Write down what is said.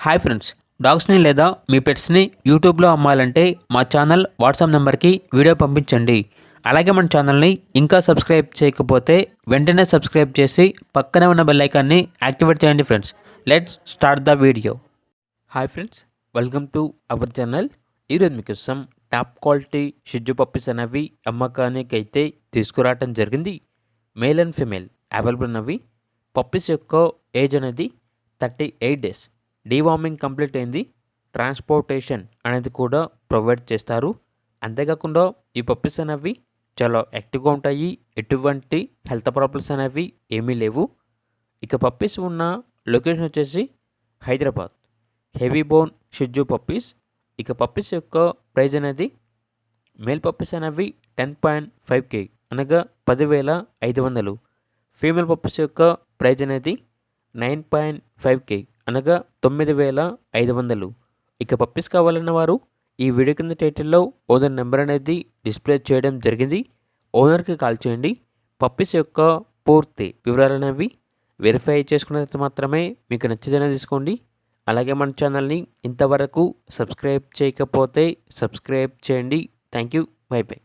Hi friends, డాగ్స్ని లేదా మీ పెట్స్ని యూట్యూబ్లో అమ్మాలంటే మా ఛానల్ వాట్సాప్ నెంబర్కి వీడియో పంపించండి. అలాగే మన ఛానల్ని ఇంకా సబ్స్క్రైబ్ చేయకపోతే వెంటనే సబ్స్క్రైబ్ చేసి పక్కనే ఉన్న బెల్ ఐకాన్ని యాక్టివేట్ చేయండి friends. Let's start the video. Hi friends, welcome to our channel. ఈరోజు మీకోసం టాప్ క్వాలిటీ షిజ్జు పప్పీస్ అనేవి అమ్మకానికి అయితే తీసుకురావటం జరిగింది. మేల్ అండ్ ఫీమేల్ అవైలబుల్ ఉన్నవి. పప్పీస్ యొక్క ఏజ్ అనేది 38 డేస్. డీవార్మింగ్ కంప్లీట్ అయింది. ట్రాన్స్పోర్టేషన్ అనేది కూడా ప్రొవైడ్ చేస్తారు. అంతేకాకుండా ఈ పప్పీస్ అనేవి చాలా యాక్టివ్గా ఉంటాయి. ఎటువంటి హెల్త్ ప్రాబ్లమ్స్ అనేవి ఏమీ లేవు. ఇక పప్పీస్ ఉన్న లొకేషన్ వచ్చేసి హైదరాబాద్. హెవీ బోన్ షిజ్జు పప్పీస్. ఇక పప్పీస్ యొక్క ప్రైజ్ అనేది మేల్ పప్పీస్ అనేవి 10.5K అనగా 10,500. ఫీమేల్ పప్పీస్ యొక్క ప్రైజ్ అనేది 9.5K అనగా 9,500. ఇక పప్పీస్ కావాలన్న వారు ఈ వీడియో కింద టైటిల్లో ఓనర్ నెంబర్ అనేది డిస్ప్లే చేయడం జరిగింది. ఓనర్కి కాల్ చేయండి. పప్పీస్ యొక్క పూర్తి వివరాలు అనేవి వెరిఫై చేసుకున్న తర్వాత మాత్రమే మీకు నచ్చితేనే తీసుకోండి. అలాగే మన ఛానల్ని ఇంతవరకు సబ్స్క్రైబ్ చేయకపోతే సబ్స్క్రైబ్ చేయండి. Thank you. By by.